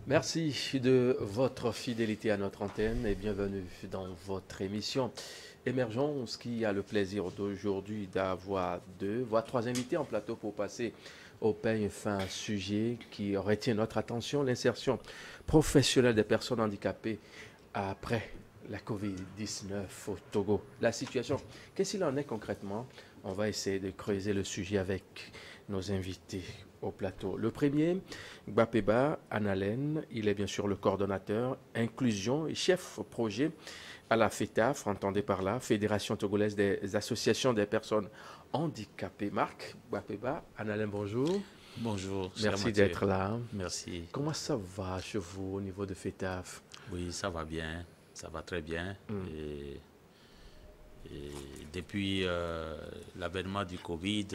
Merci de votre fidélité à notre antenne et bienvenue dans votre émission Émergence qui a le plaisir d'aujourd'hui d'avoir deux, voire trois invités en plateau pour passer au peigne fin sujet qui retient notre attention, l'insertion professionnelle des personnes handicapées après la Covid-19 au Togo. La situation, qu'est-ce qu'il en est concrètement? On va essayer de creuser le sujet avec nos invités au plateau. Le premier, Gbapeba Annalen, il est bien sûr le coordonnateur inclusion et chef projet à la FETAF, entendez par là, Fédération togolaise des associations des personnes handicapées. Marc Gbapeba Annalen, bonjour. Bonjour, cher Merci Mathieu. d'être là. Merci. Comment ça va chez vous au niveau de FETAF? Oui, ça va bien, ça va très bien. Et depuis l'avènement du Covid,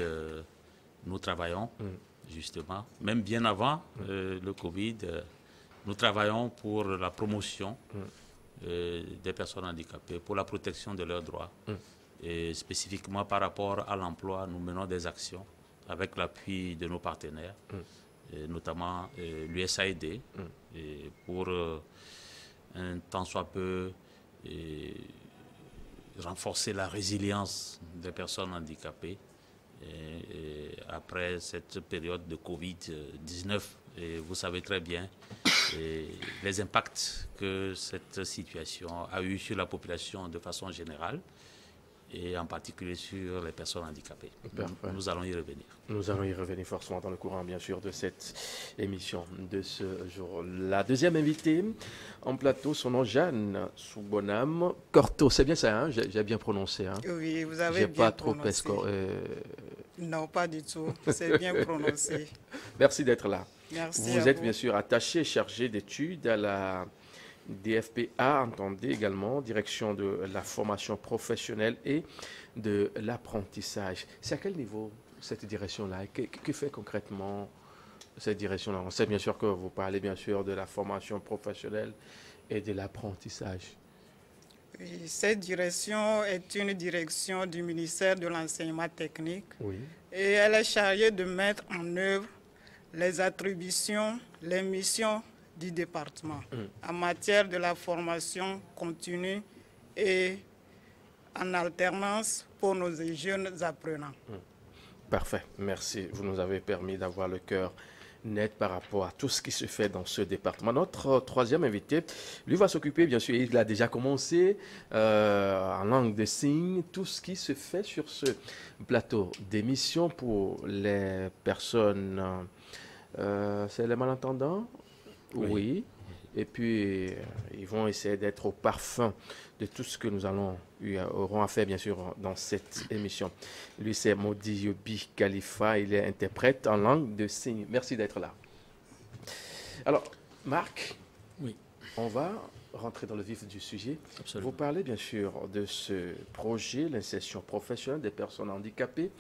nous travaillons justement, même bien avant le Covid, nous travaillons pour la promotion des personnes handicapées, pour la protection de leurs droits. Et spécifiquement par rapport à l'emploi, nous menons des actions avec l'appui de nos partenaires, notamment l'USAID, pour un tant soit peu renforcer la résilience des personnes handicapées après cette période de Covid-19. Et vous savez très bien les impacts que cette situation a eu sur la population de façon générale et en particulier sur les personnes handicapées. Nous allons y revenir. Nous allons y revenir forcément dans le courant, bien sûr, de cette émission de ce jour. La deuxième invitée en plateau, son nom Jeanne Soubonam Corto. C'est bien ça, hein? J'ai bien prononcé. Hein? Oui, vous avez bien prononcé. Non, pas du tout. C'est bien prononcé. Merci d'être là. Merci vous êtes bien sûr attaché, chargé d'études à la DFPA, entendez également, direction de la formation professionnelle et de l'apprentissage. C'est à quel niveau cette direction-là? Que fait concrètement cette direction-là? On sait bien sûr que vous parlez bien sûr de la formation professionnelle et de l'apprentissage. Oui, cette direction est une direction du ministère de l'enseignement technique. Oui. Et elle est chargée de mettre en œuvre les attributions, les missions du département en matière de la formation continue et en alternance pour nos jeunes apprenants. Parfait, merci. Vous nous avez permis d'avoir le cœur net par rapport à tout ce qui se fait dans ce département. Notre troisième invité, lui, va s'occuper, bien sûr, il a déjà commencé en langue de signes, tout ce qui se fait sur ce plateau d'émission pour les personnes, c'est les malentendants? Oui. Et puis, ils vont essayer d'être au parfum de tout ce que nous aurons à faire, bien sûr, dans cette émission. Lui, c'est Modi Yobi Khalifa. Il est interprète en langue de signes. Merci d'être là. Alors, Marc, oui, on va rentrer dans le vif du sujet. Absolument. Vous parlez, bien sûr, de ce projet, l'insertion professionnelle des personnes handicapées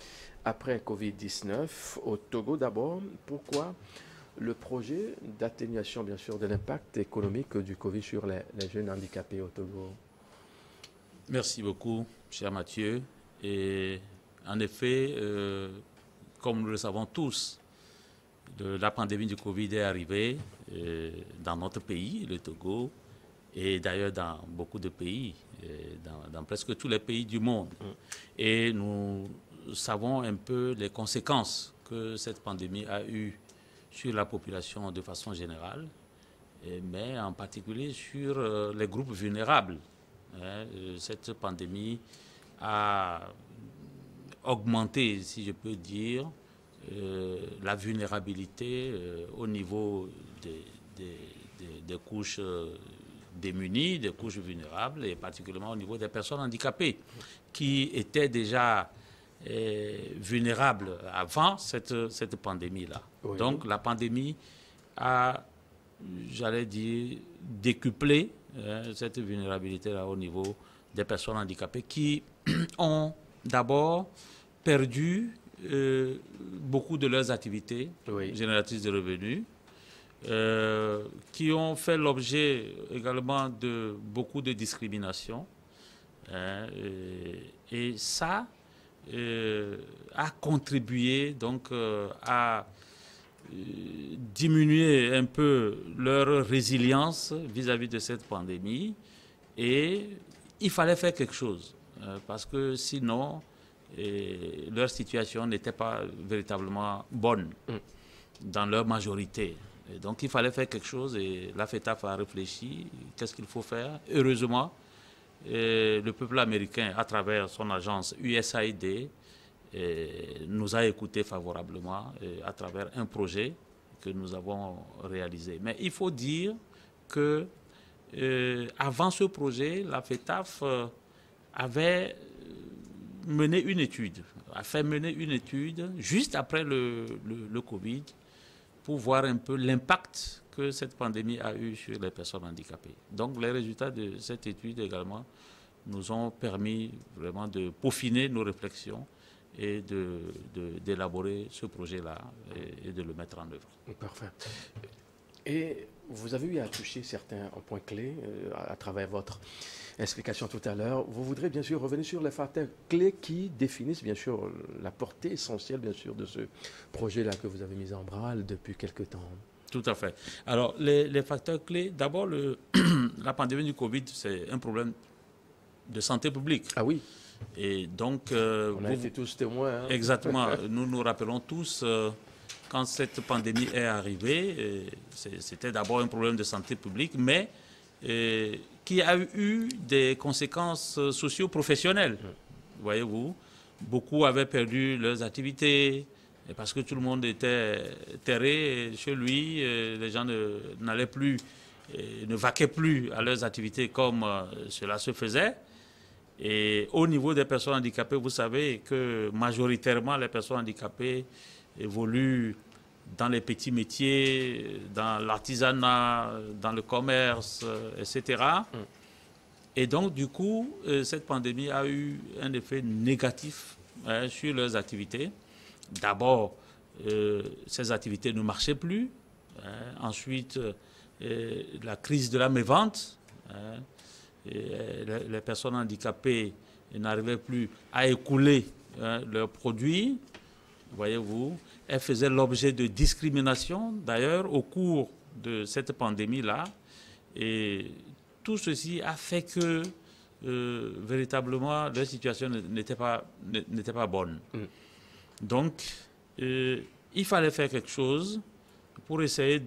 après Covid-19 au Togo d'abord. Pourquoi le projet d'atténuation, bien sûr, de l'impact économique du Covid sur les jeunes handicapés au Togo? Merci beaucoup, cher Mathieu. Et en effet, comme nous le savons tous, la pandémie du Covid est arrivée dans notre pays, le Togo, et d'ailleurs dans beaucoup de pays, dans presque tous les pays du monde. Et nous savons un peu les conséquences que cette pandémie a eues sur la population de façon générale, mais en particulier sur les groupes vulnérables. Cette pandémie a augmenté, si je peux dire, la vulnérabilité au niveau des couches démunies, des couches vulnérables, et particulièrement au niveau des personnes handicapées, qui étaient déjà vulnérables avant cette pandémie-là. Oui. Donc la pandémie a, j'allais dire, décuplé cette vulnérabilité-là au niveau des personnes handicapées qui ont d'abord perdu beaucoup de leurs activités génératrices de revenus, qui ont fait l'objet également de beaucoup de discrimination. Et ça a contribué donc à diminuer un peu leur résilience vis-à-vis de cette pandémie. Et il fallait faire quelque chose, parce que sinon, leur situation n'était pas véritablement bonne dans leur majorité. Et donc il fallait faire quelque chose et la FETAF a réfléchi, qu'est-ce qu'il faut faire. Heureusement, le peuple américain, à travers son agence USAID, nous a écoutés favorablement à travers un projet que nous avons réalisé. Mais il faut dire que avant ce projet, la FETAF avait mené une étude, a fait mener une étude juste après le Covid pour voir un peu l'impact que cette pandémie a eu sur les personnes handicapées. Donc les résultats de cette étude également nous ont permis vraiment de peaufiner nos réflexions et d'élaborer ce projet-là et de le mettre en œuvre. Parfait. Et vous avez eu à toucher certains points clés à travers votre explication tout à l'heure. Vous voudrez bien sûr revenir sur les facteurs clés qui définissent bien sûr la portée essentielle bien sûr de ce projet-là que vous avez mis en branle depuis quelque temps. Tout à fait. Alors les facteurs clés, d'abord la pandémie du Covid, c'est un problème de santé publique. Ah oui. Et donc, on a été tous témoins. Hein? Exactement. Nous nous rappelons tous, quand cette pandémie est arrivée, c'était d'abord un problème de santé publique, mais qui a eu des conséquences socio-professionnelles. Voyez-vous, beaucoup avaient perdu leurs activités, parce que tout le monde était terré chez lui, les gens n'allaient plus, ne vaquaient plus à leurs activités comme cela se faisait. Et au niveau des personnes handicapées, vous savez que majoritairement les personnes handicapées évoluent dans les petits métiers, dans l'artisanat, dans le commerce, etc. Et donc, du coup, cette pandémie a eu un effet négatif sur leurs activités. D'abord, ces activités ne marchaient plus. Ensuite, la crise de la mévente. Les personnes handicapées n'arrivaient plus à écouler leurs produits, voyez-vous. Elles faisaient l'objet de discrimination, d'ailleurs, au cours de cette pandémie-là. Et tout ceci a fait que, véritablement, leur situation n'était pas bonne. Donc, il fallait faire quelque chose pour essayer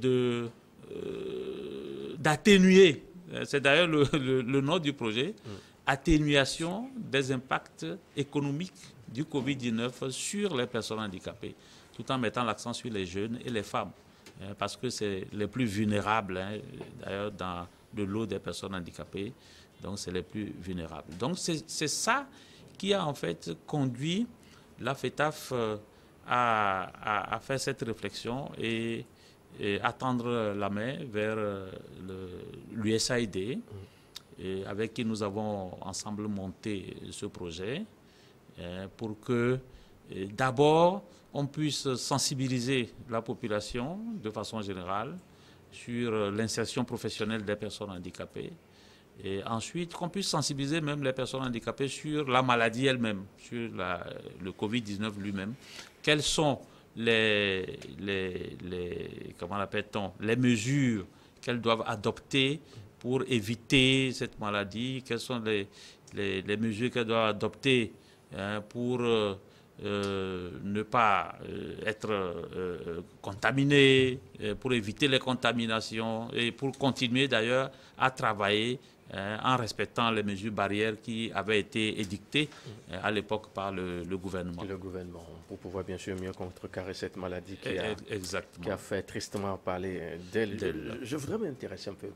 d'atténuer. C'est d'ailleurs le nom du projet, atténuation des impacts économiques du Covid-19 sur les personnes handicapées, tout en mettant l'accent sur les jeunes et les femmes, parce que c'est les plus vulnérables, d'ailleurs, dans le lot des personnes handicapées, donc c'est les plus vulnérables. Donc c'est ça qui a en fait conduit la FETAF à faire cette réflexion et à tendre la main vers l'USAID, avec qui nous avons ensemble monté ce projet, pour que d'abord on puisse sensibiliser la population de façon générale sur l'insertion professionnelle des personnes handicapées, et ensuite qu'on puisse sensibiliser même les personnes handicapées sur la maladie elle-même, sur le Covid-19 lui-même. Quelles sont comment l'appelle-t-on, les mesures qu'elles doivent adopter pour éviter cette maladie, quelles sont les mesures qu'elles doivent adopter pour ne pas être contaminées, pour éviter les contaminations et pour continuer d'ailleurs à travailler en respectant les mesures barrières qui avaient été édictées à l'époque par le gouvernement. Le gouvernement, pour pouvoir bien sûr mieux contrecarrer cette maladie qui a fait tristement parler d'elle. Je voudrais m'intéresser un peu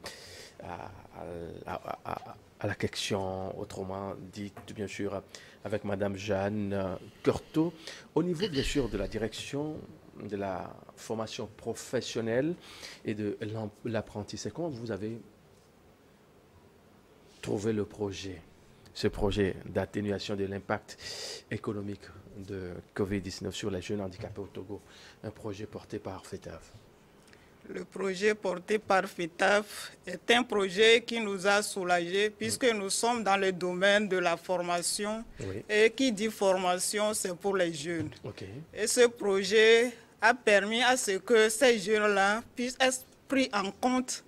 à la question autrement dite, bien sûr, avec Madame Jeanne Curto. Au niveau, bien sûr, de la direction de la formation professionnelle et de l'apprentissage, comment vous avez trouvé ce projet d'atténuation de l'impact économique de Covid-19 sur les jeunes handicapés au Togo, un projet porté par FETAF? Le projet porté par FETAF est un projet qui nous a soulagés puisque nous sommes dans le domaine de la formation. Oui. Et qui dit formation, c'est pour les jeunes. Okay. Et ce projet a permis à ce que ces jeunes-là puissent être pris en compte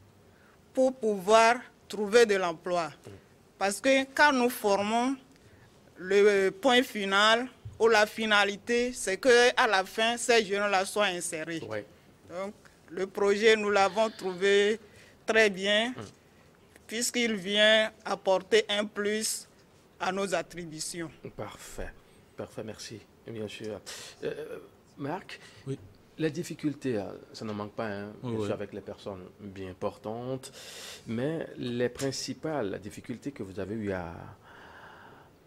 pour pouvoir trouver de l'emploi. Parce que quand nous formons, le point final ou la finalité, c'est qu'à la fin, ces jeunes-là soient insérés. Ouais. Donc, le projet, nous l'avons trouvé très bien, puisqu'il vient apporter un plus à nos attributions. Parfait. Parfait, merci. Bien sûr. Marc, Oui. les difficultés, ça ne manque pas, hein, bien Oui. sûr, avec les personnes bien portantes, mais les principales difficultés que vous avez eu à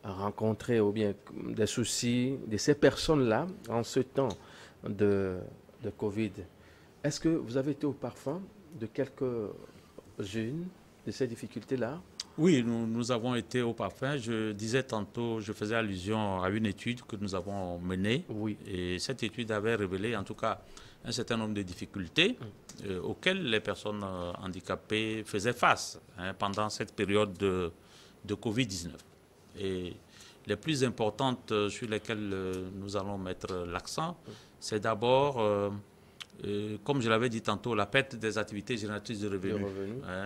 rencontrer, ou bien des soucis de ces personnes-là en ce temps de Covid, est-ce que vous avez été au parfum de quelques-unes de ces difficultés-là? Oui, nous avons été au parfum. Je disais tantôt, je faisais allusion à une étude que nous avons menée. Oui. Et cette étude avait révélé, en tout cas, un certain nombre de difficultés auxquelles les personnes handicapées faisaient face pendant cette période de Covid-19. Et les plus importantes sur lesquelles nous allons mettre l'accent, c'est d'abord, comme je l'avais dit tantôt, la perte des activités génératrices de revenus,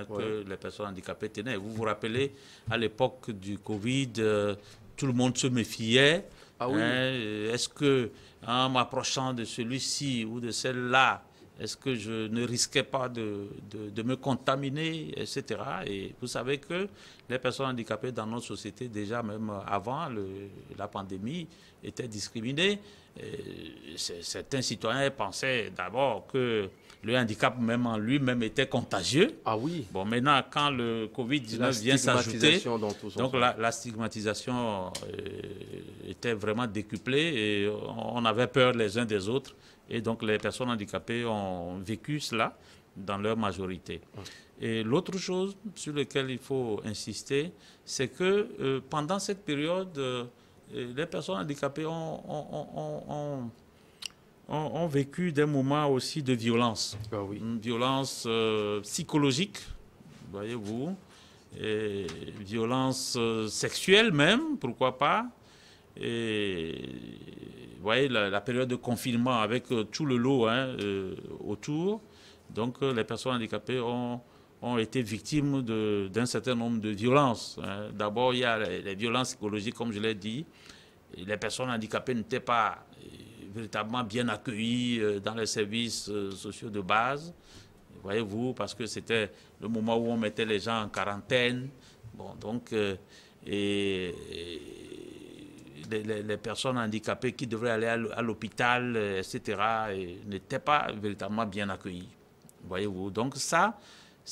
que les personnes handicapées tenaient. Vous vous rappelez, à l'époque du Covid, tout le monde se méfiait. Ah oui. Est-ce que, en m'approchant de celui-ci ou de celle-là, est-ce que je ne risquais pas de me contaminer, etc. Et vous savez que les personnes handicapées dans notre société, déjà même avant la pandémie, étaient discriminées. Certains citoyens pensaient d'abord que le handicap même en lui-même était contagieux. Ah oui. Bon, maintenant, quand le Covid-19 vient s'ajouter, donc la stigmatisation était vraiment décuplée et on avait peur les uns des autres. Et donc, les personnes handicapées ont vécu cela dans leur majorité. Et l'autre chose sur laquelle il faut insister, c'est que pendant cette période, les personnes handicapées ont vécu des moments aussi de violence. Ah oui. Une violence psychologique, voyez-vous, et violence sexuelle même, pourquoi pas. Et vous voyez, la période de confinement avec tout le lot autour. Donc, les personnes handicapées ont été victimes d'un certain nombre de violences. D'abord, il y a les violences psychologiques, comme je l'ai dit. Et les personnes handicapées n'étaient pas véritablement bien accueillies dans les services sociaux de base. Voyez-vous, parce que c'était le moment où on mettait les gens en quarantaine. Bon, donc, les personnes handicapées qui devraient aller à l'hôpital, etc., n'étaient pas véritablement bien accueillies. Voyez-vous, donc ça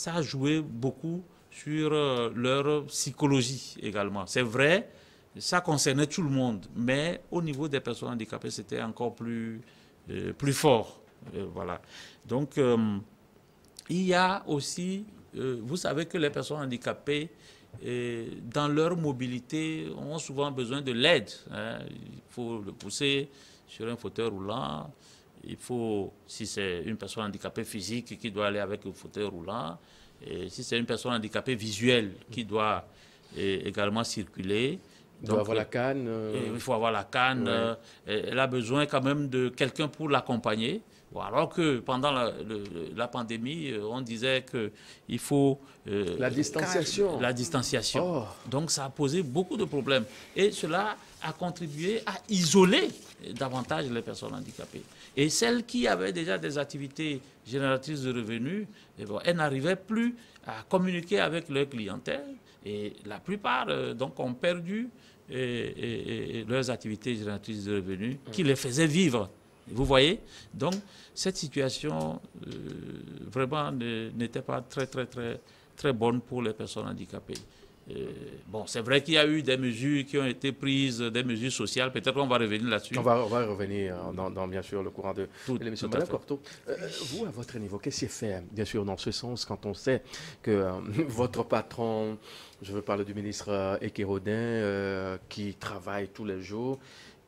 a joué beaucoup sur leur psychologie également. C'est vrai, ça concernait tout le monde, mais au niveau des personnes handicapées, c'était encore plus fort. Voilà. Donc, il y a aussi, vous savez que les personnes handicapées, dans leur mobilité, ont souvent besoin de l'aide. Il faut le pousser sur un fauteuil roulant. Il faut, si c'est une personne handicapée physique qui doit aller avec un fauteuil roulant, et si c'est une personne handicapée visuelle qui doit également circuler. Il doit avoir la canne. Il faut avoir la canne. Ouais. Elle a besoin quand même de quelqu'un pour l'accompagner. Bon, alors que pendant la pandémie, on disait qu'il faut... la distanciation. La distanciation. Oh. Donc ça a posé beaucoup de problèmes. Et cela a contribué à isoler davantage les personnes handicapées. Et celles qui avaient déjà des activités génératrices de revenus, elles n'arrivaient plus à communiquer avec leur clientèle. Et la plupart donc, ont perdu leurs activités génératrices de revenus qui les faisaient vivre. Vous voyez? Donc, cette situation vraiment n'était pas très bonne pour les personnes handicapées. Bon, c'est vrai qu'il y a eu des mesures qui ont été prises, des mesures sociales. Peut-être qu'on va revenir là-dessus. On va revenir dans bien sûr, le courant de l'émission. Madame Cortot, vous, à votre niveau, qu'est-ce qui est fait, bien sûr, dans ce sens, quand on sait que votre patron, je veux parler du ministre Ekerodin, qui travaille tous les jours,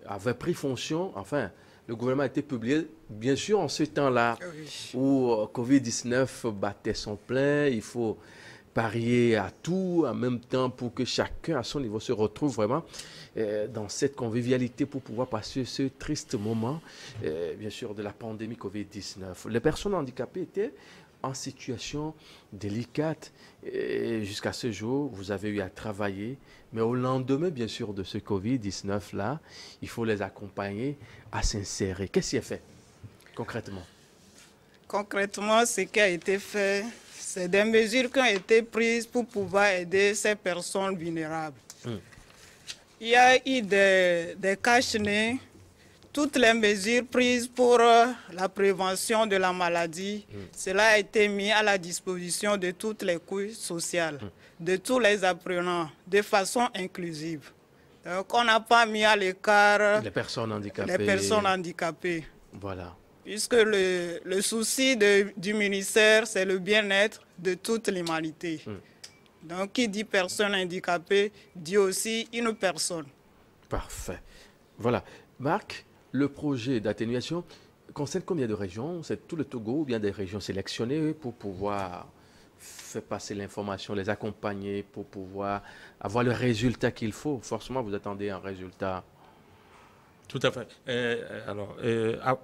avait pris fonction, enfin... Le gouvernement a été publié, bien sûr, en ce temps-là où Covid-19 battait son plein. Il faut parier à tout en même temps pour que chacun à son niveau se retrouve vraiment dans cette convivialité pour pouvoir passer ce triste moment, bien sûr, de la pandémie Covid-19. Les personnes handicapées étaient en situation délicate et jusqu'à ce jour, vous avez eu à travailler, mais au lendemain, bien sûr, de ce Covid-19-là, il faut les accompagner à s'insérer. Qu'est-ce qui est fait concrètement? Concrètement, ce qui a été fait, c'est des mesures qui ont été prises pour pouvoir aider ces personnes vulnérables. Il y a eu des cache-nez, toutes les mesures prises pour la prévention de la maladie, cela a été mis à la disposition de toutes les couches sociales, de tous les apprenants, de façon inclusive. Donc, on n'a pas mis à l'écart les personnes handicapées. Les personnes handicapées. Voilà. Puisque le souci du ministère, c'est le bien-être de toute l'humanité. Donc, qui dit personne handicapée, dit aussi une personne. Parfait. Voilà. Marc, le projet d'atténuation concerne combien de régions? C'est tout le Togo ou bien des régions sélectionnées pour pouvoir faire passer l'information, les accompagner, pour pouvoir avoir le résultat qu'il faut? Forcément, vous attendez un résultat. Tout à fait.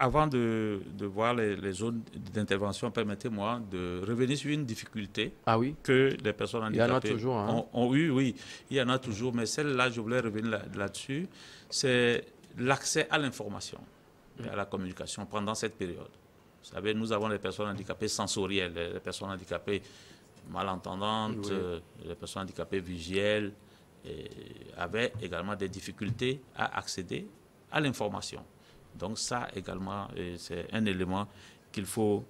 Avant de voir les zones d'intervention, permettez-moi de revenir sur une difficulté que les personnes handicapées ont eu. Oui, il y en a toujours, mais celle-là, je voulais revenir là-dessus. C'est l'accès à l'information et à la communication pendant cette période. Vous savez, nous avons les personnes handicapées sensorielles, les personnes handicapées malentendantes, les personnes handicapées visuelles, avaient également des difficultés à accéder à l'information. Donc ça également, c'est un élément qu'il faut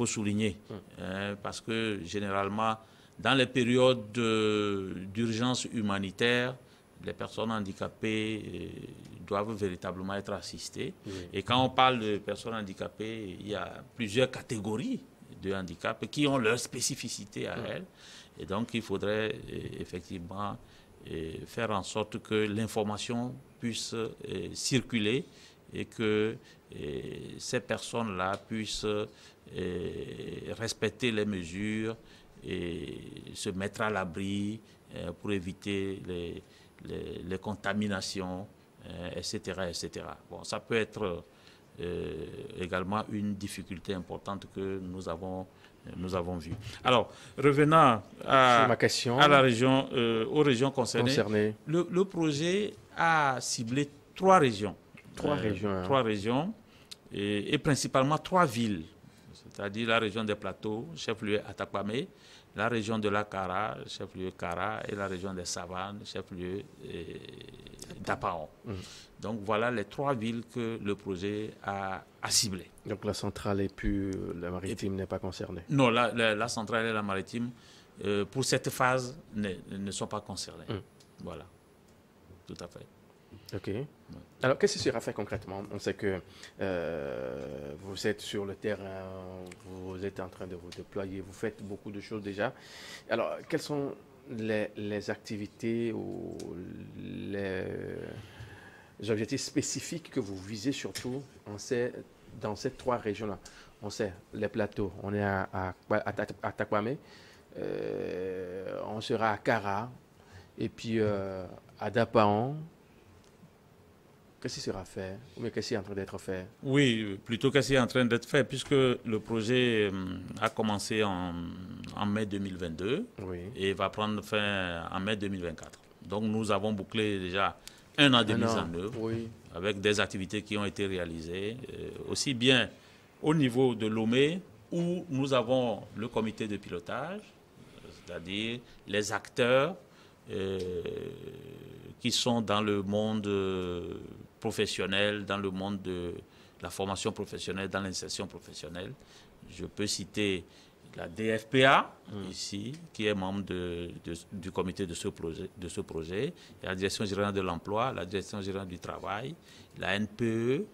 souligner. Parce que généralement, dans les périodes d'urgence humanitaire, les personnes handicapées doivent véritablement être assistées. Et quand on parle de personnes handicapées, il y a plusieurs catégories de handicap qui ont leur spécificité à elles. Et donc, il faudrait effectivement faire en sorte que l'information puisse circuler et que ces personnes-là puissent respecter les mesures et se mettre à l'abri pour éviter les contaminations, etc., etc. Bon, ça peut être également une difficulté importante que nous avons vue. Alors, revenant à la région, aux régions concernées. Le projet a ciblé 3 régions. 3 régions et principalement 3 villes, c'est-à-dire la région des Plateaux, chef-lieu Atakwame, la région de la Kara, chef-lieu Kara, et la région des Savanes, chef-lieu d'Apaon. Donc voilà les 3 villes que le projet a ciblées. Donc la centrale et puis la maritime n'est pas concernée? Non, la centrale et la maritime, pour cette phase, ne sont pas concernées. Voilà, tout à fait. OK. Alors, qu'est-ce qui sera fait concrètement? On sait que vous êtes sur le terrain, vous êtes en train de vous déployer, vous faites beaucoup de choses déjà. Alors, quelles sont les activités ou les objectifs spécifiques que vous visez surtout dans ces 3 régions-là? On sait les Plateaux, on est à Takwame, on sera à Kara, et puis à Dapaon. Qu'est-ce qui sera fait? Ou bien qu'est-ce qui est en train d'être fait? Oui, plutôt qu'est-ce qui est en train d'être fait, puisque le projet a commencé en mai 2022 et va prendre fin en mai 2024. Donc nous avons bouclé déjà 1 an de mise en œuvre avec des activités qui ont été réalisées, aussi bien au niveau de Lomé, où nous avons le comité de pilotage, c'est-à-dire les acteurs qui sont dans le monde professionnel, dans le monde de la formation professionnelle, dans l'insertion professionnelle. Je peux citer la DFPA, ici, qui est membre du comité de ce projet. Il y a la Direction générale de l'emploi, la Direction générale du travail, la NPE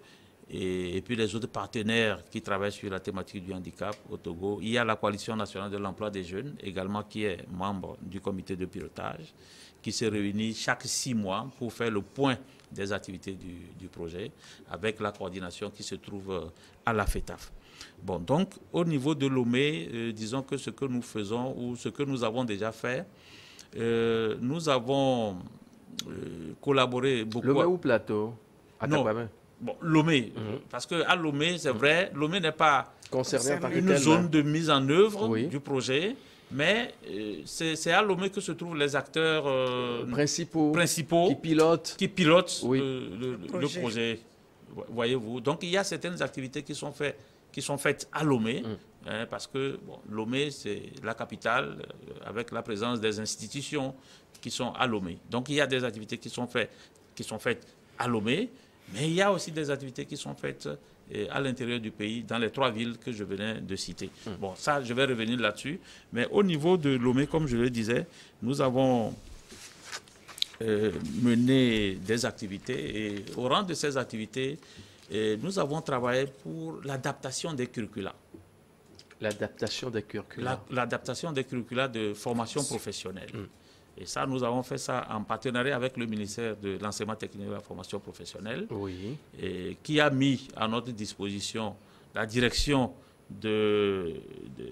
et puis les autres partenaires qui travaillent sur la thématique du handicap au Togo. Il y a la Coalition nationale de l'emploi des jeunes, également qui est membre du comité de pilotage, qui se réunit chaque 6 mois pour faire le point des activités du projet, avec la coordination qui se trouve à la FETAF. Bon, donc, au niveau de Lomé, disons que ce que nous faisons, ou ce que nous avons déjà fait, nous avons collaboré beaucoup. Lomé ou Plateau? Non. Bon, Lomé, parce qu'à Lomé, c'est vrai, Lomé n'est pas concerné en une zone de mise en œuvre du projet, mais c'est à Lomé que se trouvent les acteurs principaux qui pilotent le projet. Voyez-vous. Donc il y a certaines activités qui sont faites à Lomé, parce que bon, Lomé, c'est la capitale, avec la présence des institutions qui sont à Lomé. Donc il y a des activités qui sont faites à Lomé, mais il y a aussi des activités qui sont faites à l'intérieur du pays, dans les 3 villes que je venais de citer. Bon, ça, je vais revenir là-dessus. Mais au niveau de Lomé, comme je le disais, nous avons mené des activités. Et au rang de ces activités, nous avons travaillé pour l'adaptation des curricula. L'adaptation des curricula. L'adaptation des curricula de formation professionnelle. Et ça, nous avons fait ça en partenariat avec le ministère de l'Enseignement technique et de la formation professionnelle, et qui a mis à notre disposition la direction de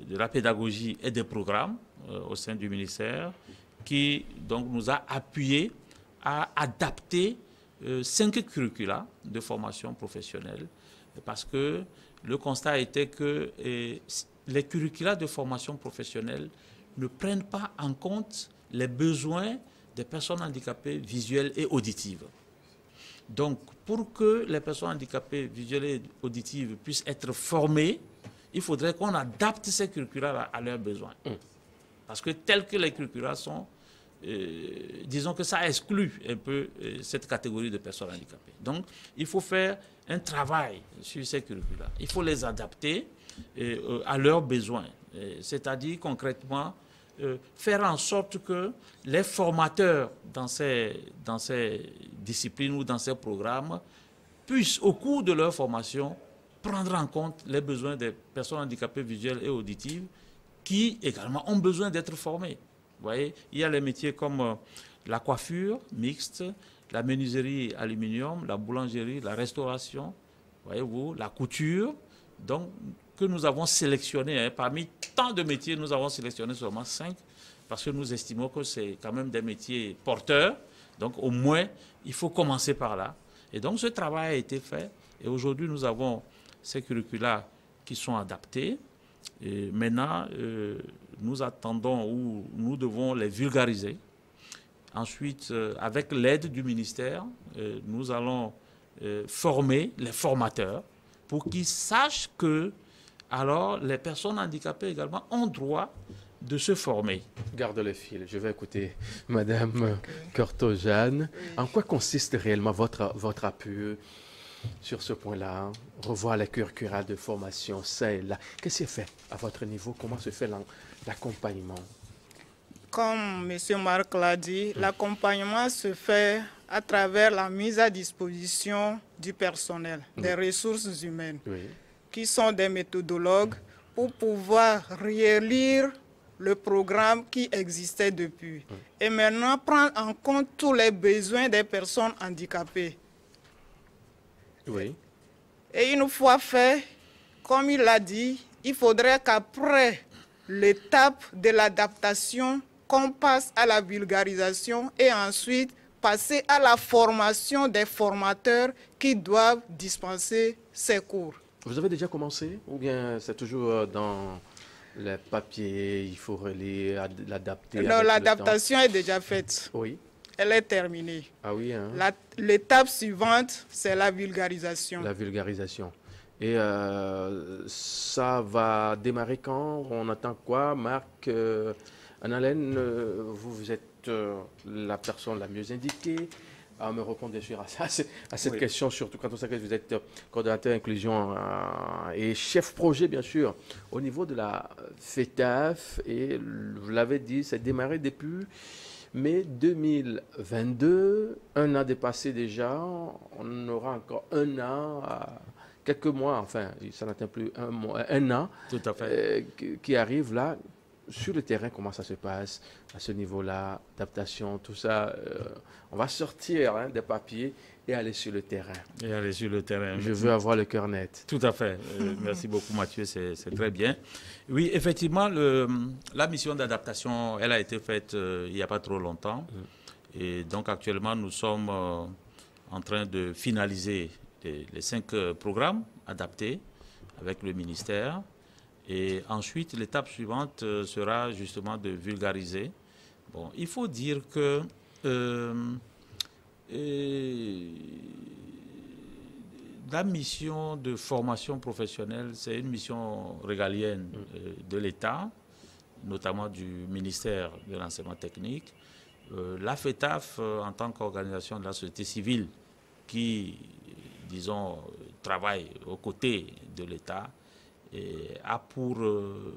la pédagogie et des programmes au sein du ministère, qui donc nous a appuyés à adapter 5 curricula de formation professionnelle, parce que le constat était que les curricula de formation professionnelle ne prennent pas en compte les besoins des personnes handicapées visuelles et auditives. Donc, pour que les personnes handicapées visuelles et auditives puissent être formées, il faudrait qu'on adapte ces curricula à leurs besoins. Parce que tels que les curricula sont, disons que ça exclut un peu cette catégorie de personnes handicapées. Donc, il faut faire un travail sur ces curricula. Il faut les adapter à leurs besoins. C'est-à-dire, concrètement, faire en sorte que les formateurs dans ces disciplines ou dans ces programmes puissent, au cours de leur formation, prendre en compte les besoins des personnes handicapées visuelles et auditives qui également ont besoin d'être formées. Vous voyez, il y a les métiers comme la coiffure mixte, la menuiserie aluminium, la boulangerie, la restauration, voyez-vous, la couture, donc que nous avons sélectionné. Parmi tant de métiers, nous avons sélectionné seulement 5, parce que nous estimons que c'est quand même des métiers porteurs. Donc au moins, il faut commencer par là. Et donc ce travail a été fait. Et aujourd'hui, nous avons ces curricula qui sont adaptés. Et maintenant, nous attendons ou nous devons les vulgariser. Ensuite, avec l'aide du ministère, nous allons former les formateurs pour qu'ils sachent que alors les personnes handicapées également ont droit de se former. Garde le fil, je vais écouter Madame Corto-Jeanne. En quoi consiste réellement votre appui sur ce point-là? Revoir les curricula de formation, ça et là. Qu'est-ce qui est fait à votre niveau? Comment se fait l'accompagnement? Comme M. Marc l'a dit, l'accompagnement se fait à travers la mise à disposition du personnel, des ressources humaines, qui sont des méthodologues, pour pouvoir relire le programme qui existait depuis. Et maintenant, prendre en compte tous les besoins des personnes handicapées. Et une fois fait, comme il l'a dit, il faudrait qu'après l'étape de l'adaptation, qu'on passe à la vulgarisation et ensuite passer à la formation des formateurs qui doivent dispenser ces cours. Vous avez déjà commencé ou bien c'est toujours dans les papiers, il faut relire, l'adapter? Non, l'adaptation est déjà faite. Oui. Elle est terminée. Ah oui, hein? L'étape suivante, c'est la vulgarisation. La vulgarisation. Et ça va démarrer quand? On attend quoi? Marc, Anna-Hélène, vous êtes la personne la mieux indiquée à me répondre bien sûr à cette question, surtout quand on sait que vous êtes coordonnateur inclusion et chef projet bien sûr au niveau de la FETAF, et vous l'avez dit, c'est démarré depuis mai 2022, un an dépassé déjà, on aura encore un an à quelques mois, enfin, ça n'atteint plus un mois, un an, Tout à fait. qui arrive là. Sur le terrain, comment ça se passe à ce niveau-là, adaptation, tout ça. On va sortir des papiers et aller sur le terrain. Et aller sur le terrain. Je veux avoir le cœur net. Tout à fait. Merci beaucoup, Mathieu. C'est très bien. Oui, effectivement, la mission d'adaptation, elle a été faite il n'y a pas trop longtemps. Et donc, actuellement, nous sommes en train de finaliser les 5 programmes adaptés avec le ministère. Et ensuite, l'étape suivante sera justement de vulgariser. Bon, il faut dire que la mission de formation professionnelle, c'est une mission régalienne de l'État, notamment du ministère de l'enseignement technique. La FETAF, en tant qu'organisation de la société civile qui, disons, travaille aux côtés de l'État, a pour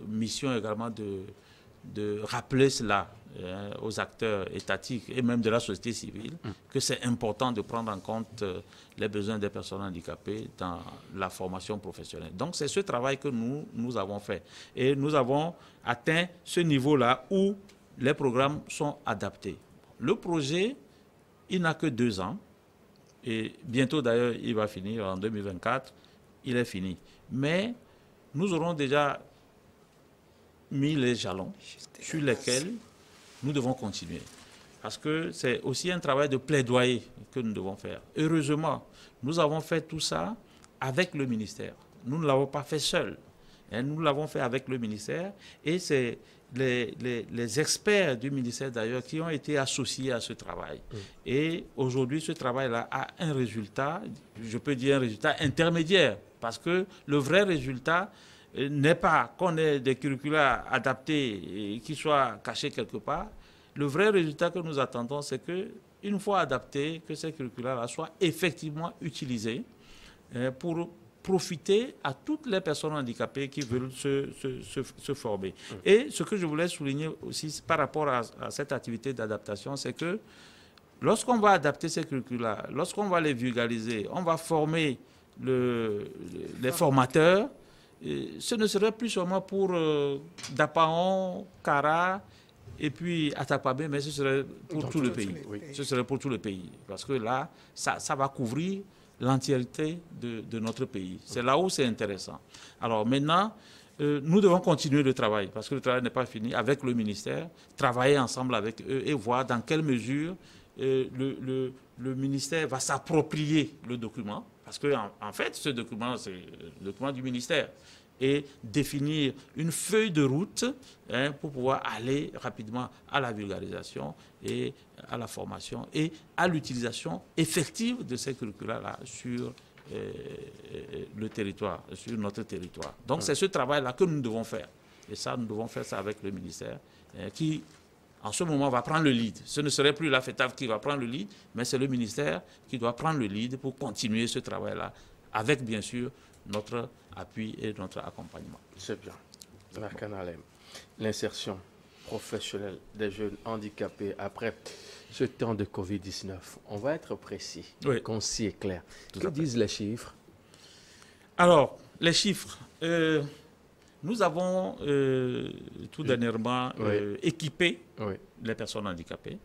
mission également de rappeler cela aux acteurs étatiques et même de la société civile, que c'est important de prendre en compte les besoins des personnes handicapées dans la formation professionnelle. Donc c'est ce travail que nous avons fait. Et nous avons atteint ce niveau-là où les programmes sont adaptés. Le projet, il n'a que 2 ans. Et bientôt d'ailleurs, il va finir en 2024. Il est fini. Mais nous aurons déjà mis les jalons sur lesquels nous devons continuer. Parce que c'est aussi un travail de plaidoyer que nous devons faire. Heureusement, nous avons fait tout ça avec le ministère. Nous ne l'avons pas fait seul. Nous l'avons fait avec le ministère. Et c'est les experts du ministère d'ailleurs qui ont été associés à ce travail. Et aujourd'hui, ce travail-là a un résultat, je peux dire un résultat intermédiaire. Parce que le vrai résultat n'est pas qu'on ait des curricula adaptés et qui soient cachés quelque part. Le vrai résultat que nous attendons, c'est qu'une fois adaptés, que ces curricula-là soient effectivement utilisés pour profiter à toutes les personnes handicapées qui veulent se former. Et ce que je voulais souligner aussi par rapport à cette activité d'adaptation, c'est que lorsqu'on va adapter ces curricula, lorsqu'on va les vulgariser, on va former les formateurs, ce ne serait plus seulement pour Dapaon, Kara et puis Atakpabé, mais ce serait pour tout le pays. Oui. Ce serait pour tout le pays. Parce que là, ça va couvrir l'entièreté de notre pays. C'est là où c'est intéressant. Alors maintenant, nous devons continuer le travail, parce que le travail n'est pas fini, avec le ministère, travailler ensemble avec eux et voir dans quelle mesure le ministère va s'approprier le document. Parce qu'en fait, ce document, c'est le document du ministère. Et définir une feuille de route pour pouvoir aller rapidement à la vulgarisation et à la formation et à l'utilisation effective de ces curricula-là sur le territoire, sur notre territoire. Donc c'est ce travail-là que nous devons faire. Et ça, nous devons faire ça avec le ministère qui, en ce moment, va prendre le lead. Ce ne serait plus la FETAF qui va prendre le lead, mais c'est le ministère qui doit prendre le lead pour continuer ce travail-là, avec bien sûr notre appui et notre accompagnement. C'est bien. Marc Analem, l'insertion professionnelle des jeunes handicapés après ce temps de Covid-19. On va être précis, concis et clair. Que disent les chiffres? Alors, les chiffres. Nous avons tout dernièrement équipé les personnes handicapées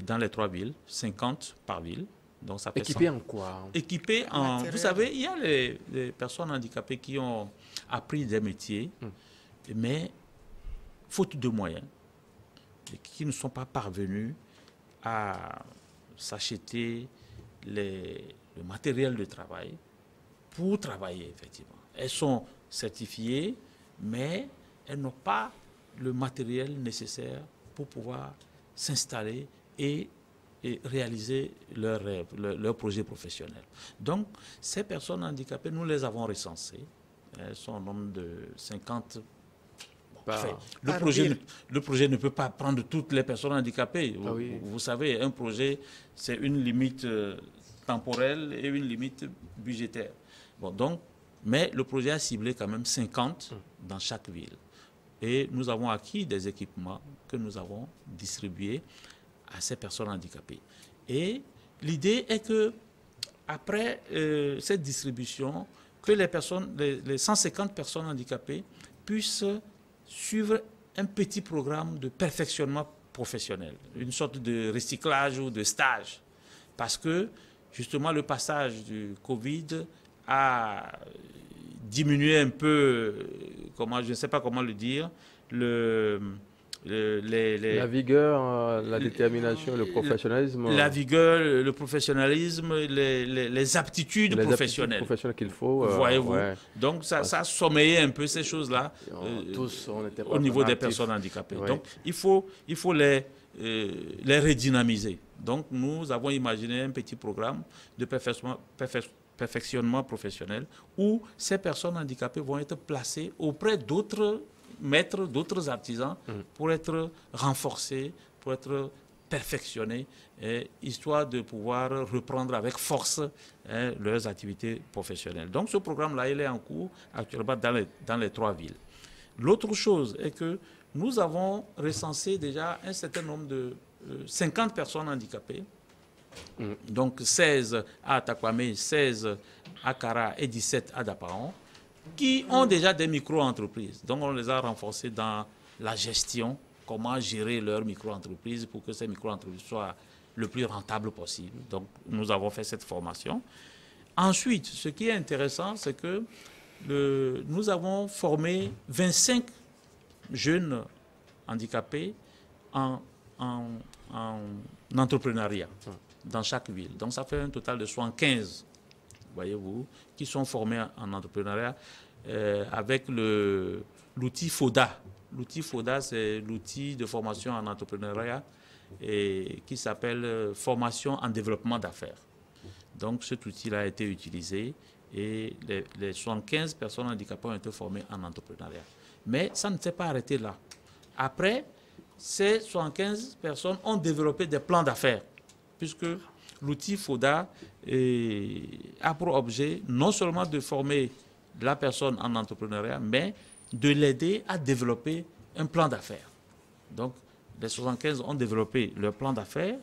dans les 3 villes, 50 par ville. Donc ça fait équipé 100. En quoi? Équipé en... Vous savez, il y a les personnes handicapées qui ont appris des métiers, mais faute de moyens, et qui ne sont pas parvenus à s'acheter le matériel de travail pour travailler, effectivement. Elles sont certifiées, mais elles n'ont pas le matériel nécessaire pour pouvoir s'installer et réaliser leurs rêves, leur projet professionnel. Donc, ces personnes handicapées, nous les avons recensées. Elles sont au nombre de 50. Le projet ne peut pas prendre toutes les personnes handicapées. Vous savez, un projet, c'est une limite temporelle et une limite budgétaire. Bon, donc, mais le projet a ciblé quand même 50 dans chaque ville. Et nous avons acquis des équipements que nous avons distribués à ces personnes handicapées. Et l'idée est que après cette distribution, que les 150 personnes handicapées puissent suivre un petit programme de perfectionnement professionnel, une sorte de recyclage ou de stage. Parce que, justement, le passage du Covid a diminué un peu, je ne sais pas comment le dire, la vigueur, la détermination, le professionnalisme. La vigueur, le professionnalisme, les aptitudes professionnelles. Qu'il faut. Voyez-vous. Ouais. Donc, ça a sommeillé un peu ces choses-là au niveau des personnes handicapées. Ouais. Donc, il faut les redynamiser. Donc, nous avons imaginé un petit programme de perfectionnement professionnel où ces personnes handicapées vont être placées auprès d'autres maîtres, d'autres artisans pour être renforcés, pour être perfectionnés, histoire de pouvoir reprendre avec force leurs activités professionnelles. Donc ce programme-là, il est en cours actuellement dans les 3 villes. L'autre chose est que nous avons recensé déjà un certain nombre de 50 personnes handicapées, donc 16 à Takwame, 16 à Kara et 17 à Dapaon, qui ont déjà des micro-entreprises. Donc, on les a renforcés dans la gestion, comment gérer leurs micro-entreprises pour que ces micro-entreprises soient le plus rentables possible. Donc, nous avons fait cette formation. Ensuite, ce qui est intéressant, c'est que nous avons formé 25 jeunes handicapés en entrepreneuriat dans chaque ville. Donc, ça fait un total de 75, voyez-vous, qui sont formés en entrepreneuriat avec l'outil FODA. L'outil FODA, c'est l'outil de formation en entrepreneuriat qui s'appelle Formation en développement d'affaires. Donc, cet outil-là a été utilisé et les 75 personnes handicapées ont été formées en entrepreneuriat. Mais ça ne s'est pas arrêté là. Après, ces 75 personnes ont développé des plans d'affaires, puisque l'outil FODA a pour objet non seulement de former la personne en entrepreneuriat, mais de l'aider à développer un plan d'affaires. Donc, les 75 ont développé leur plan d'affaires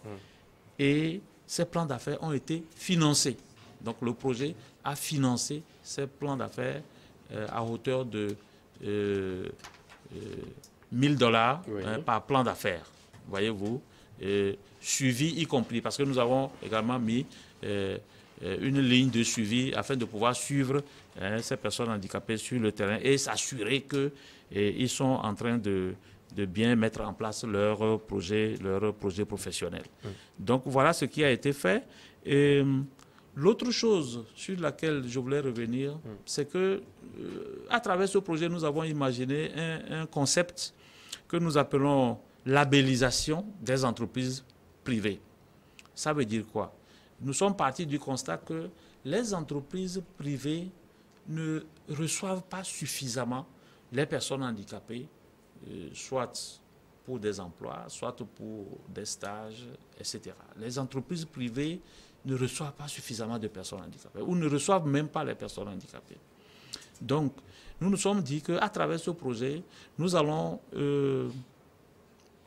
et ces plans d'affaires ont été financés. Donc, le projet a financé ces plans d'affaires à hauteur de $1000 par plan d'affaires, voyez-vous, suivi y compris, parce que nous avons également mis une ligne de suivi afin de pouvoir suivre ces personnes handicapées sur le terrain et s'assurer qu'ils sont en train de bien mettre en place leur projet professionnel. Donc voilà ce qui a été fait. L'autre chose sur laquelle je voulais revenir, c'est que à travers ce projet, nous avons imaginé un concept que nous appelons labellisation des entreprises privées. Ça veut dire quoi? Nous sommes partis du constat que les entreprises privées ne reçoivent pas suffisamment les personnes handicapées, soit pour des emplois, soit pour des stages, etc. Les entreprises privées ne reçoivent pas suffisamment de personnes handicapées ou ne reçoivent même pas les personnes handicapées. Donc, nous nous sommes dit qu'à travers ce projet, nous allons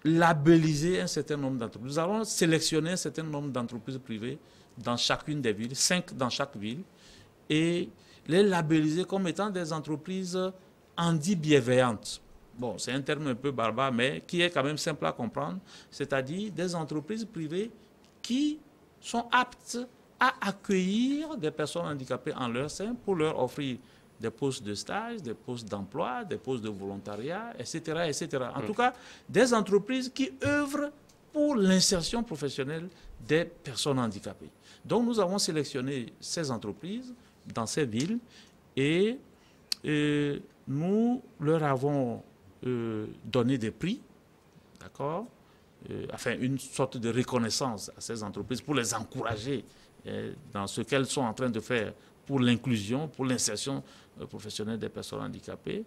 labelliser un certain nombre d'entreprises. Nous allons sélectionner un certain nombre d'entreprises privées dans chacune des villes, 5 dans chaque ville, et les labelliser comme étant des entreprises handi-bienveillantes. Bon, c'est un terme un peu barbare, mais qui est quand même simple à comprendre, c'est-à-dire des entreprises privées qui sont aptes à accueillir des personnes handicapées en leur sein pour leur offrir des postes de stage, des postes d'emploi, des postes de volontariat, etc. etc. En tout cas, des entreprises qui œuvrent pour l'insertion professionnelle des personnes handicapées. Donc, nous avons sélectionné ces entreprises dans ces villes et nous leur avons donné des prix, d'accord, enfin une sorte de reconnaissance à ces entreprises pour les encourager dans ce qu'elles sont en train de faire pour l'inclusion, pour l'insertion professionnelle des personnes handicapées.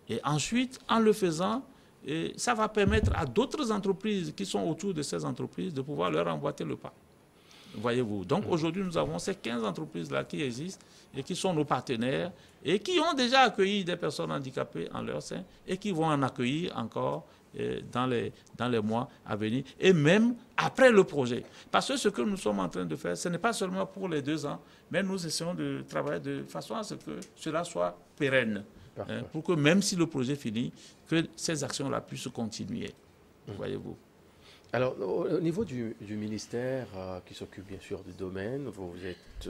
Et ensuite, en le faisant, ça va permettre à d'autres entreprises qui sont autour de ces entreprises de pouvoir leur emboîter le pas. Voyez-vous. Donc aujourd'hui, nous avons ces 15 entreprises-là qui existent et qui sont nos partenaires et qui ont déjà accueilli des personnes handicapées en leur sein et qui vont en accueillir encore dans les mois à venir et même après le projet. Parce que ce que nous sommes en train de faire, ce n'est pas seulement pour les 2 ans, mais nous essayons de travailler de façon à ce que cela soit pérenne. Pour que même si le projet finit, que ces actions-là puissent continuer. Voyez-vous. Alors, au niveau du ministère qui s'occupe bien sûr du domaine, vous êtes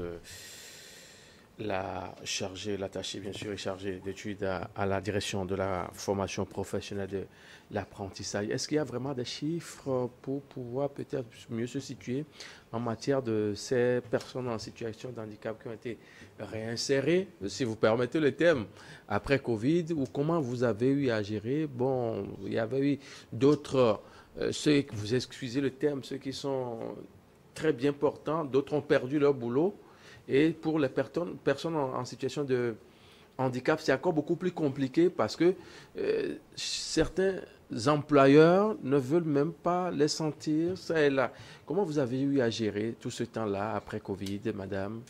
l'attaché bien sûr et chargé d'études à la direction de la formation professionnelle de l'apprentissage. Est-ce qu'il y a vraiment des chiffres pour pouvoir peut-être mieux se situer en matière de ces personnes en situation de handicap qui ont été réinsérées, si vous permettez le terme, après Covid, ou comment vous avez eu à gérer? Bon, il y avait eu d'autres, vous excusez le terme, ceux qui sont très bien portants, d'autres ont perdu leur boulot. Et pour les personnes en situation de handicap, c'est encore beaucoup plus compliqué parce que certains employeurs ne veulent même pas les sentir, ça et là. Comment vous avez eu à gérer tout ce temps-là après Covid, madame?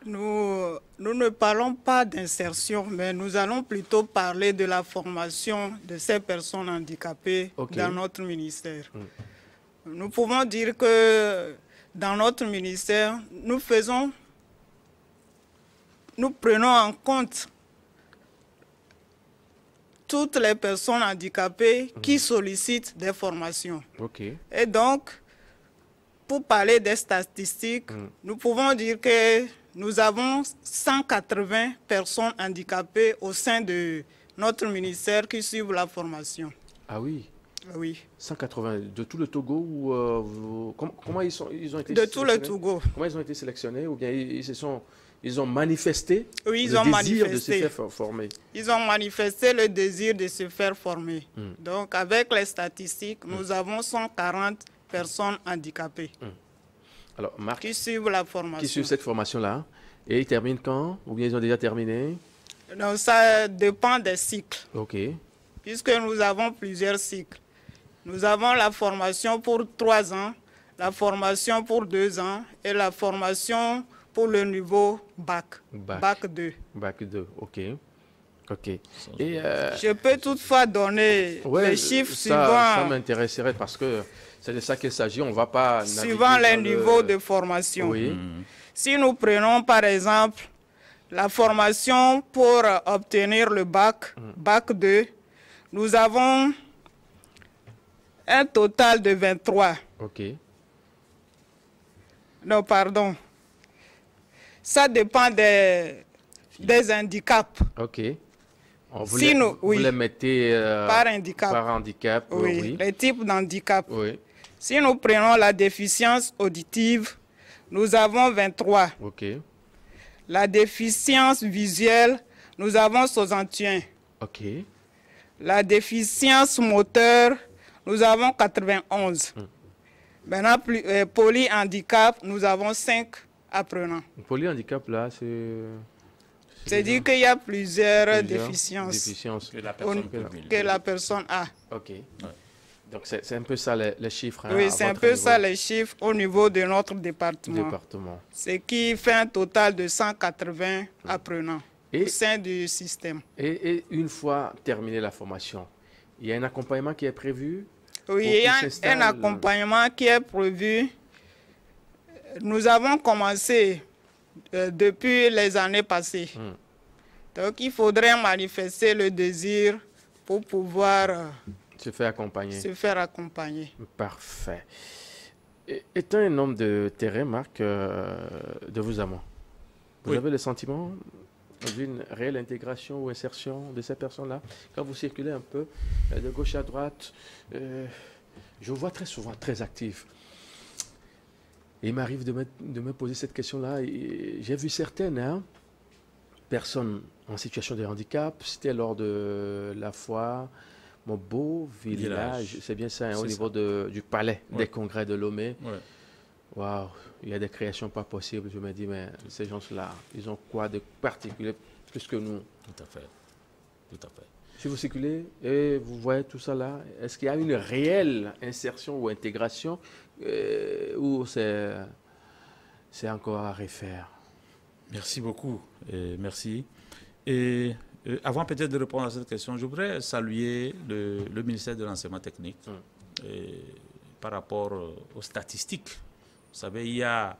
Nous ne parlons pas d'insertion, mais nous allons plutôt parler de la formation de ces personnes handicapées dans notre ministère. Nous pouvons dire que dans notre ministère, nous prenons en compte toutes les personnes handicapées qui sollicitent des formations. Et donc, pour parler des statistiques, nous pouvons dire que nous avons 180 personnes handicapées au sein de notre ministère qui suivent la formation. Ah oui? Oui. 180 de tout le Togo ou comment ils ont été de tout le Togo. Comment ils ont été sélectionnés ou bien ils ont manifesté le désir de se faire former? Ils ont manifesté le désir de se faire former. Donc, avec les statistiques, nous avons 140 personnes handicapées. Alors, Marc, qui suivent la formation. Qui suivent cette formation-là. Et ils terminent quand? Ou bien ils ont déjà terminé? Donc, ça dépend des cycles. OK. Puisque nous avons plusieurs cycles. Nous avons la formation pour 3 ans, la formation pour 2 ans et la formation pour le niveau bac 2. Bac 2, OK. OK. Et, je peux toutefois donner les chiffres suivants. Ça m'intéresserait parce que c'est de ça qu'il s'agit. On ne va pas... Suivant les niveaux de formation. Oui. Si nous prenons par exemple la formation pour obtenir le bac 2, nous avons un total de 23. OK. Non, pardon. Ça dépend des handicaps. OK. Vous les mettez par handicap. Par handicap, oui. Les types d'handicap. Oui. Si nous prenons la déficience auditive, nous avons 23. OK. La déficience visuelle, nous avons 61. OK. La déficience moteur, nous avons 91. Maintenant, polyhandicap, nous avons 5 apprenants. Polyhandicap, là, c'est... C'est-à-dire qu'il y a plusieurs déficiences que la personne a. OK. Ouais. Donc, c'est un peu ça les chiffres. Oui, c'est un peu ça les chiffres au niveau de notre département. Ce qui fait un total de 180 apprenants au sein du système. Et une fois terminée la formation, il y a un accompagnement qui est prévu? Oui, il y a un accompagnement qui est prévu. Nous avons commencé depuis les années passées. Donc, il faudrait manifester le désir pour pouvoir se faire accompagner. Parfait. Étant un homme de terrain, Marc, de vous à moi, vous avez le sentiment d'une réelle intégration ou insertion de ces personnes-là? Quand vous circulez un peu de gauche à droite, je vous vois très souvent très actif. Et il m'arrive de me poser cette question-là. J'ai vu certaines personnes en situation de handicap. C'était lors de la foire Mon Beau Village. C'est bien ça, au niveau du palais des congrès de Lomé. Waouh, il y a des créations pas possibles. Je me dis, mais ces gens-là, ils ont quoi de particulier plus que nous? Tout à fait. Tout à fait. Si vous circulez et vous voyez tout ça là, est-ce qu'il y a une réelle insertion ou intégration ou c'est encore à refaire? Merci beaucoup. Merci. Et Avant peut-être de répondre à cette question, je voudrais saluer le ministère de l'enseignement technique par rapport aux statistiques. Vous savez, il y a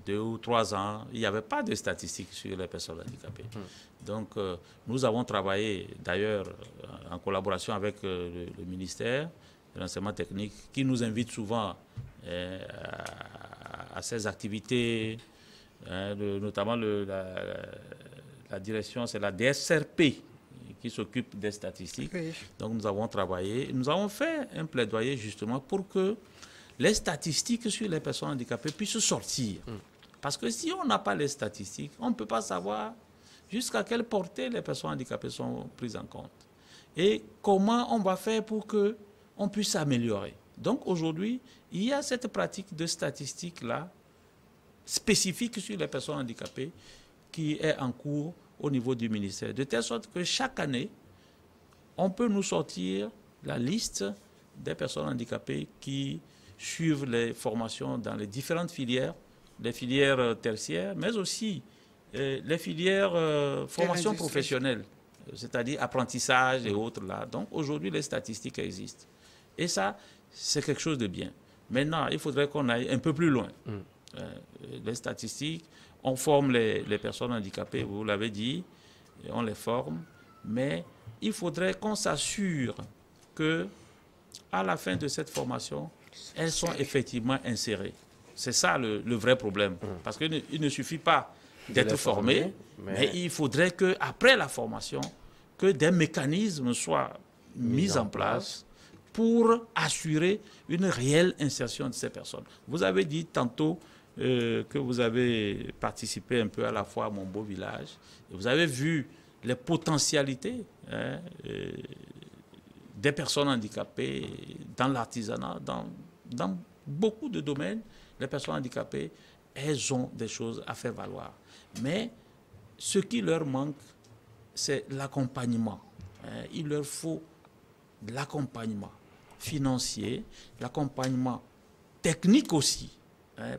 2 ou 3 ans, il n'y avait pas de statistiques sur les personnes handicapées. Donc, nous avons travaillé d'ailleurs en collaboration avec le ministère de l'enseignement technique qui nous invite souvent à ces activités, notamment la direction, c'est la DSRP qui s'occupe des statistiques. Oui. Donc nous avons travaillé, nous avons fait un plaidoyer justement pour que les statistiques sur les personnes handicapées puissent sortir. Parce que si on n'a pas les statistiques, on ne peut pas savoir jusqu'à quelle portée les personnes handicapées sont prises en compte. Et comment on va faire pour qu'on puisse s'améliorer. Donc aujourd'hui, il y a cette pratique de statistiques-là, spécifique sur les personnes handicapées, qui est en cours au niveau du ministère. De telle sorte que chaque année, on peut nous sortir la liste des personnes handicapées qui suivent les formations dans les différentes filières, les filières tertiaires, mais aussi les filières formation professionnelle, c'est-à-dire apprentissage et autres là. Donc aujourd'hui, les statistiques existent. Et ça, c'est quelque chose de bien. Maintenant, il faudrait qu'on aille un peu plus loin. Les statistiques, on forme les personnes handicapées, vous l'avez dit, on les forme, mais il faudrait qu'on s'assure que à la fin de cette formation, elles sont effectivement insérées. C'est ça le vrai problème. Parce qu'il ne suffit pas d'être formé, mais il faudrait qu'après la formation, que des mécanismes soient mis en place pour assurer une réelle insertion de ces personnes. Vous avez dit tantôt que vous avez participé un peu à la fois à Mon Beau Village, et vous avez vu les potentialités des personnes handicapées dans l'artisanat, dans beaucoup de domaines. Les personnes handicapées, elles ont des choses à faire valoir. Mais ce qui leur manque, c'est l'accompagnement. Il leur faut de l'accompagnement financier, l'accompagnement technique aussi.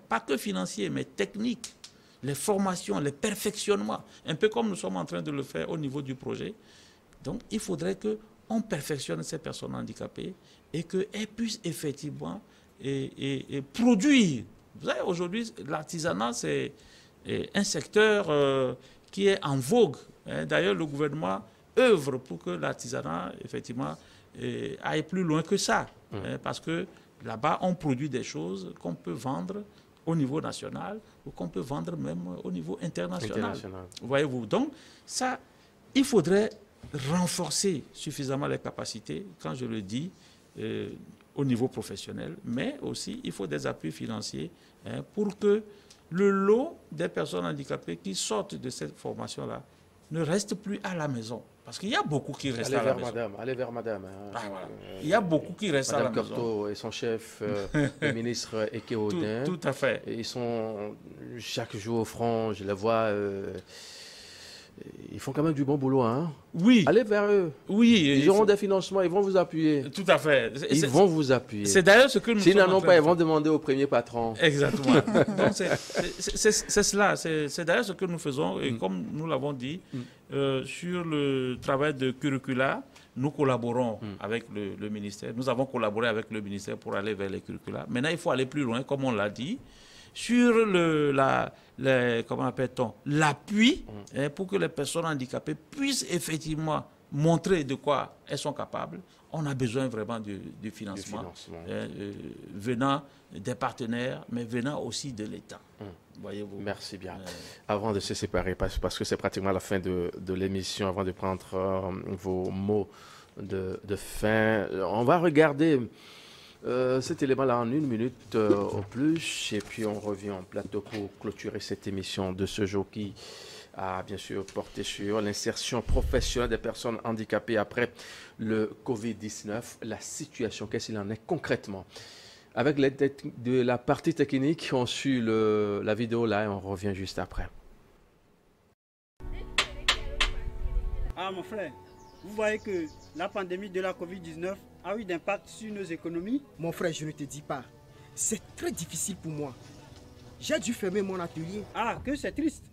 Pas que financier, mais technique. Les formations, les perfectionnements, un peu comme nous sommes en train de le faire au niveau du projet. Donc, il faudrait qu'on perfectionne ces personnes handicapées et qu'elles puissent effectivement produire. Vous savez, aujourd'hui, l'artisanat, c'est un secteur qui est en vogue. D'ailleurs, le gouvernement œuvre pour que l'artisanat, effectivement, aille plus loin que ça. Parce que là-bas, on produit des choses qu'on peut vendre au niveau national ou qu'on peut vendre même au niveau international. Voyez-vous. Donc, ça, il faudrait renforcer suffisamment les capacités, quand je le dis, au niveau professionnel, mais aussi il faut des appuis financiers pour que le lot des personnes handicapées qui sortent de cette formation-là ne reste plus à la maison. Parce qu'il y a beaucoup qui restent à la maison. Allez vers madame. Voilà. Il y a beaucoup qui restent à la maison. Madame Corto et son chef, le ministre Eke Odin. Tout à fait. Ils sont chaque jour au front, je les vois. Ils font quand même du bon boulot, hein? Oui. Allez vers eux. Oui. Ils auront des financements, ils vont vous appuyer. Tout à fait. Ils vont vous appuyer. C'est d'ailleurs ce que nous S'ils n'en ont pas, ils vont demander au premier patron. Exactement. Donc c'est cela. C'est d'ailleurs ce que nous faisons. Et comme nous l'avons dit, sur le travail de curricula, nous collaborons avec le ministère. Nous avons collaboré avec le ministère pour aller vers les curricula. Maintenant, il faut aller plus loin, comme on l'a dit, sur comment appelle-t-on, l'appui pour que les personnes handicapées puissent effectivement montrer de quoi elles sont capables. On a besoin vraiment du financement, venant des partenaires, mais venant aussi de l'État. Voyez-vous. Merci bien. Avant de se séparer, parce que c'est pratiquement la fin de l'émission, avant de prendre vos mots de fin, on va regarder cet élément-là en 1 minute au plus, et puis on revient en plateau pour clôturer cette émission de ce jour qui a bien sûr porté sur l'insertion professionnelle des personnes handicapées après le Covid-19. La situation, qu'est-ce qu'il en est concrètement? Avec l'aide de la partie technique, on suit la vidéo là et on revient juste après. Ah mon frère, vous voyez que la pandémie de la Covid-19 a eu d'impact sur nos économies? Mon frère, je ne te dis pas. C'est très difficile pour moi. J'ai dû fermer mon atelier. Ah, que c'est triste.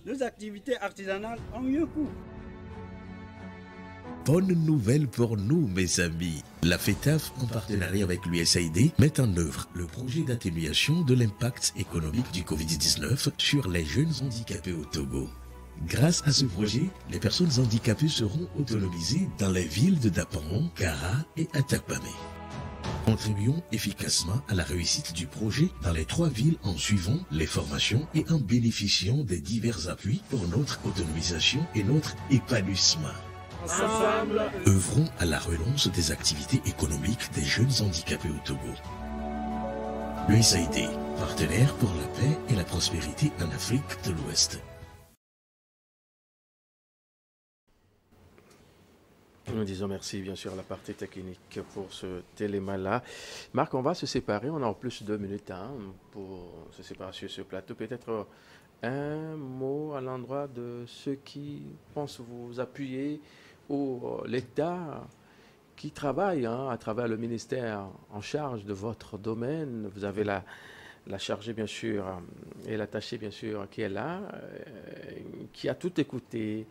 nos activités artisanales ont eu un coût. Bonne nouvelle pour nous, mes amis. La FETAF, en partenariat avec l'USAID, met en œuvre le projet d'atténuation de l'impact économique du Covid-19 sur les jeunes handicapés au Togo. Grâce à ce projet, les personnes handicapées seront autonomisées dans les villes de Daparon, Kara et Atakpamé. Contribuons efficacement à la réussite du projet dans les 3 villes en suivant les formations et en bénéficiant des divers appuis pour notre autonomisation et notre épanouissement. Ensemble, Œuvrons à la relance des activités économiques des jeunes handicapés au Togo. L'USAID, partenaire pour la paix et la prospérité en Afrique de l'Ouest. Nous disons merci bien sûr à la partie technique pour ce élément-là. Marc, on va se séparer, on a en plus 2 minutes pour se séparer sur ce plateau. Peut-être un mot à l'endroit de ceux qui pensent vous appuyer ou l'État qui travaille à travers le ministère en charge de votre domaine. Vous avez la chargée bien sûr et l'attachée bien sûr qui est là, qui a tout écouté,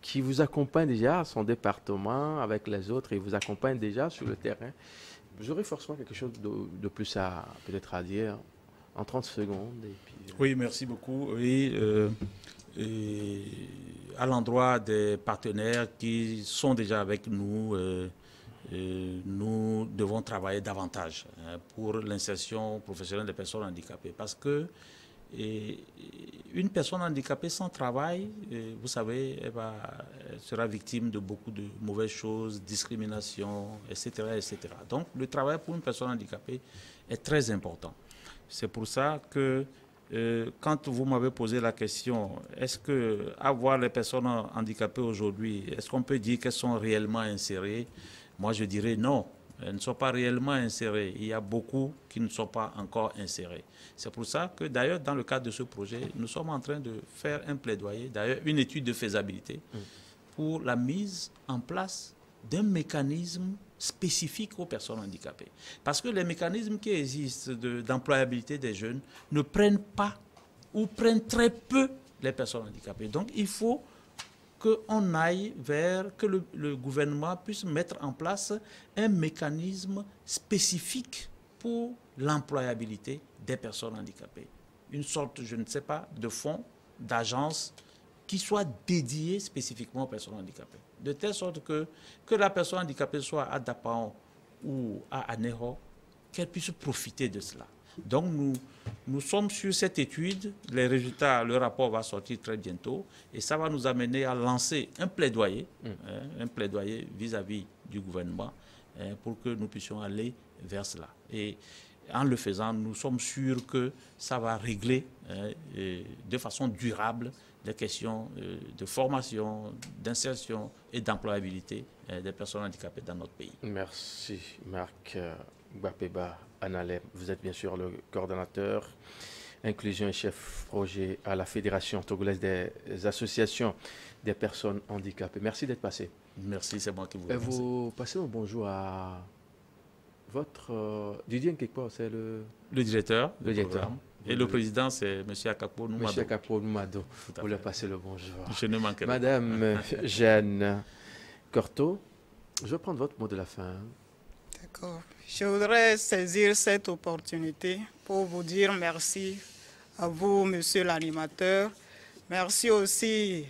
qui vous accompagne déjà à son département avec les autres et vous accompagne déjà sur le terrain. Vous aurez forcément quelque chose de plus à peut-être à dire en 30 secondes. Et puis, Oui, merci beaucoup. Oui, et à l'endroit des partenaires qui sont déjà avec nous, nous devons travailler davantage pour l'insertion professionnelle des personnes handicapées. Parce que une personne handicapée sans travail, vous savez, elle sera victime de beaucoup de mauvaises choses, discrimination, etc., etc. Donc, le travail pour une personne handicapée est très important. C'est pour ça que quand vous m'avez posé la question, est-ce que avoir les personnes handicapées aujourd'hui, est-ce qu'on peut dire qu'elles sont réellement insérées? Moi, je dirais non. Elles ne sont pas réellement insérées. Il y a beaucoup qui ne sont pas encore insérés. C'est pour ça que, d'ailleurs, dans le cadre de ce projet, nous sommes en train de faire un plaidoyer, d'ailleurs, une étude de faisabilité pour la mise en place d'un mécanisme spécifique aux personnes handicapées. Parce que les mécanismes qui existent d'employabilité des jeunes ne prennent pas ou prennent très peu les personnes handicapées. Donc, il faut qu'on aille vers, que le gouvernement puisse mettre en place un mécanisme spécifique pour l'employabilité des personnes handicapées. Une sorte, je ne sais pas, de fonds, d'agence qui soit dédié spécifiquement aux personnes handicapées. De telle sorte que la personne handicapée soit à Dapaon ou à Anéro, qu'elle puisse profiter de cela. Donc nous sommes sur cette étude, les résultats, le rapport va sortir très bientôt et ça va nous amener à lancer un plaidoyer vis-à-vis du gouvernement pour que nous puissions aller vers cela. Et en le faisant, nous sommes sûrs que ça va régler de façon durable des questions de formation, d'insertion et d'employabilité des personnes handicapées dans notre pays. Merci Marc Gbapeba Analem. Vous êtes bien sûr le coordonnateur inclusion et chef projet à la Fédération togolaise des associations des personnes handicapées. Merci d'être passé. Merci, c'est moi qui vous remercie. Vous passez un bonjour à votre Didier Nkekpo, c'est le directeur. Le directeur. Programme. Et le président, c'est M. Akapo Noumado. M. Akapo Noumado. Vous leur passez le bonjour. Je ne manquerai pas. Madame Jeanne Cortot, je vais prendre votre mot de la fin. D'accord. Je voudrais saisir cette opportunité pour vous dire merci à vous, monsieur l'animateur. Merci aussi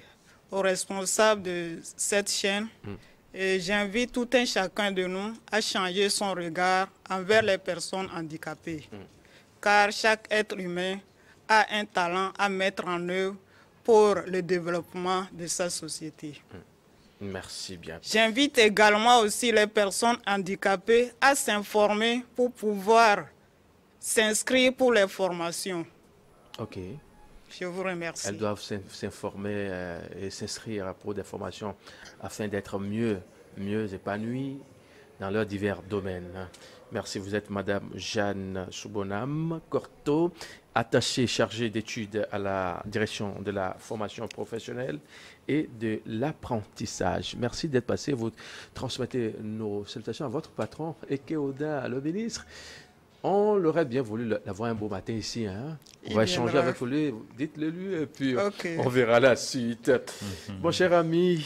aux responsables de cette chaîne. Et j'invite tout un chacun de nous à changer son regard envers les personnes handicapées. Car chaque être humain a un talent à mettre en œuvre pour le développement de sa société. Merci bien. J'invite également aussi les personnes handicapées à s'informer pour pouvoir s'inscrire pour les formations. OK. Je vous remercie. Elles doivent s'informer et s'inscrire pour des formations afin d'être mieux épanouies dans leurs divers domaines. Merci. Vous êtes Madame Jeanne Soubonam Cortot, attachée chargée d'études à la direction de la formation professionnelle et de l'apprentissage. Merci d'être passé. Vous transmettez nos salutations à votre patron, Eke Oda, le ministre. On l'aurait bien voulu l'avoir un beau matin ici. Hein? On va échanger avec lui. Dites-le lui et puis on verra la suite. Mon cher ami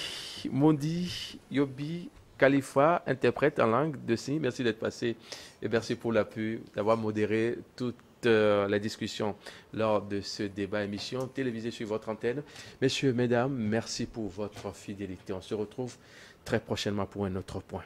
Mondi Yobi Khalifa, interprète en langue de signes, merci d'être passé et merci pour l'appui, d'avoir modéré toute la discussion lors de ce débat émission télévisé sur votre antenne. Messieurs, mesdames, merci pour votre fidélité. On se retrouve très prochainement pour un autre point.